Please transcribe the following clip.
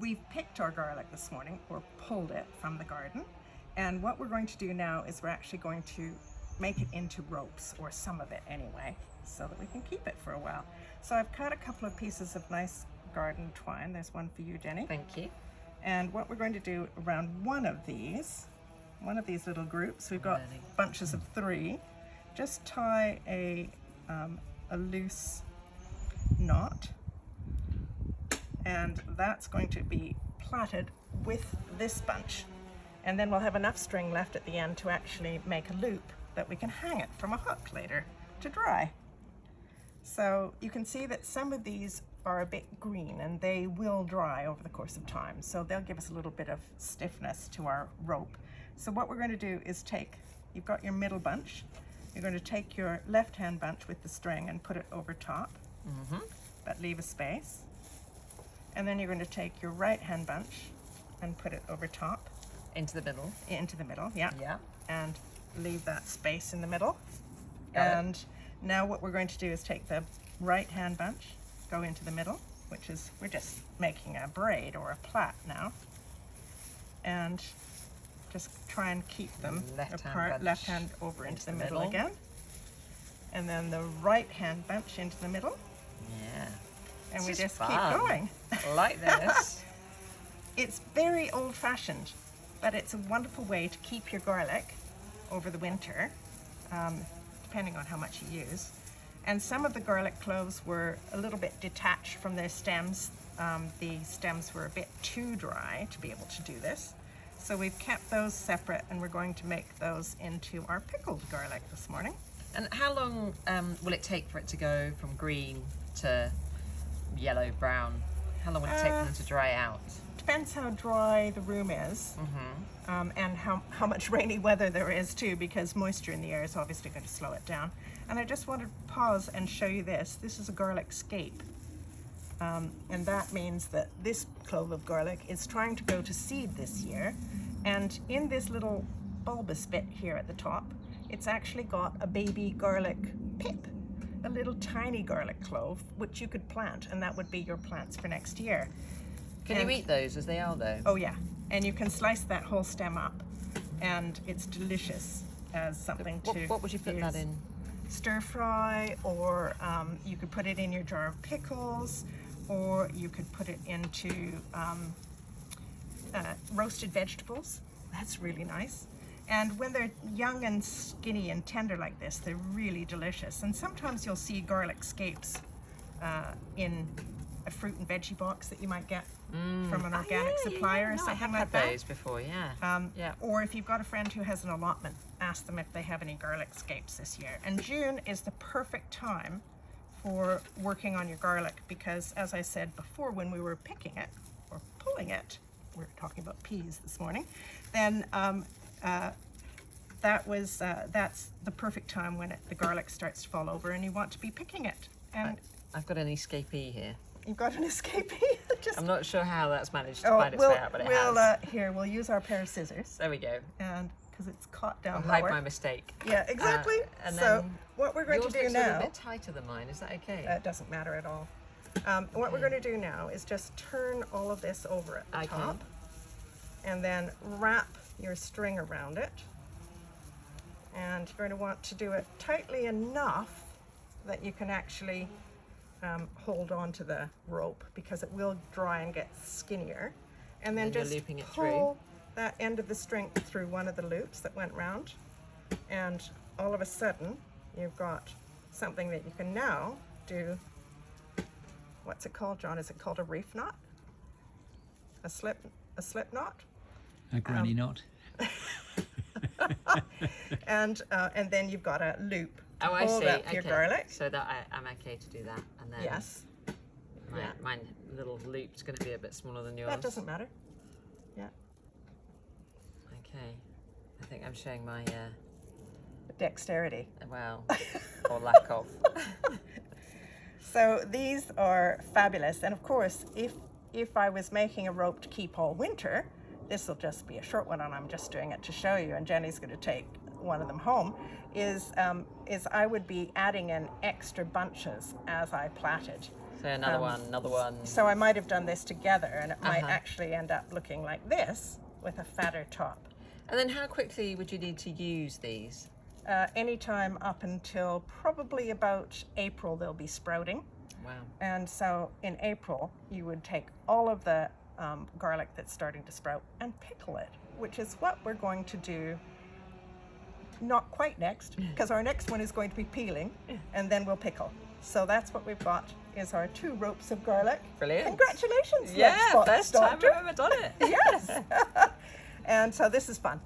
We've picked our garlic this morning, or pulled it from the garden. And what we're going to do now is we're actually going to make it into ropes, or some of it anyway, so that we can keep it for a while. So I've cut a couple of pieces of nice garden twine. There's one for you, Jenny. Thank you. And what we're going to do around one of these little groups, we've got bunches of 3, just tie a loose knot, and that's going to be plaited with this bunch, and then we'll have enough string left at the end to actually make a loop that we can hang it from a hook later to dry. So you can see that some of these are a bit green, and they will dry over the course of time, so they'll give us a little bit of stiffness to our rope. So what we're going to do is you've got your middle bunch, you're going to take your left hand bunch with the string and put it over top, but leave a space. And then you're going to take your right hand bunch and put it over top. Into the middle. Into the middle, yeah. Yeah. And leave that space in the middle. Got it. Now what we're going to do is take the right hand bunch, go into the middle, which is, we're just making a braid or a plait now. And just try and keep them apart. Left hand over into the middle again. And then the right hand bunch into the middle. Yeah. And we just fun. keep going. I like this. It's very old-fashioned, but it's a wonderful way to keep your garlic over the winter, depending on how much you use. And some of the garlic cloves were a little bit detached from their stems. The stems were a bit too dry to be able to do this. So we've kept those separate, and we're going to make those into our pickled garlic this morning. And how long will it take for it to go from green to yellow, brown? How long will it take for them to dry out? Depends how dry the room is, and how much rainy weather there is too, because moisture in the air is obviously going to slow it down. And I just wanted to pause and show you this. This is a garlic scape, and that means that this clove of garlic is trying to go to seed this year, and in this little bulbous bit here at the top, it's actually got a baby garlic pip, a little tiny garlic clove, which you could plant, and that would be your plants for next year. Can you eat those as they are though? Oh yeah, and you can slice that whole stem up, and it's delicious as something to What would you put that in? Stir fry, or you could put it in your jar of pickles, or you could put it into roasted vegetables. That's really nice. And when they're young and skinny and tender like this, they're really delicious. And sometimes you'll see garlic scapes in a fruit and veggie box that you might get from an organic supplier or something like that. I have had those before, yeah. Or if you've got a friend who has an allotment, ask them if they have any garlic scapes this year. And June is the perfect time for working on your garlic, because as I said before, when we were picking it or pulling it, we're talking about peas this morning, then that's the perfect time when the garlic starts to fall over and you want to be picking it. And I've got an escapee here. You've got an escapee? I'm not sure how that's managed to find its way out, but it has. Here, we'll use our pair of scissors. There we go. And because it's caught down I'll hide lower. my mistake. Yeah, exactly. And So what we're going to do yours looks a now, little bit tighter than mine. Is that okay? it doesn't matter at all. What we're going to do now is just turn all of this over at the top, and then wrap your string around it. And you're going to want to do it tightly enough that you can actually hold on to the rope, because it will dry and get skinnier. And then just pull that end of the string through one of the loops that went round, and all of a sudden you've got something that you can now do. What's it called, John? Is it called a reef knot? A slip knot? A granny knot. And then you've got a loop. Oh, I see. Up your garlic. So that I'm okay to do that, and then Yes. my little loop's going to be a bit smaller than yours. That doesn't matter. Yeah. Okay. I think I'm showing my Dexterity. well, or lack of. So these are fabulous, and of course, if I was making a rope to keep all winter, this will just be a short one, and I'm just doing it to show you, and Jenny's going to take one of them home, is I would be adding in extra bunches as I plaited. So another one, another one. So I might have done this together, and it might Uh-huh. actually end up looking like this with a fatter top. And then how quickly would you need to use these? Anytime up until probably about April, they'll be sprouting. Wow. And so in April, you would take all of the garlic that's starting to sprout and pickle it, which is what we're going to do. Not quite next, because our next one is going to be peeling, and then we'll pickle. So that's what we've got, is our 2 ropes of garlic. Brilliant. Congratulations, Yeah, Lunchbox first time Doctor. I've ever done it. Yes. And so this is fun.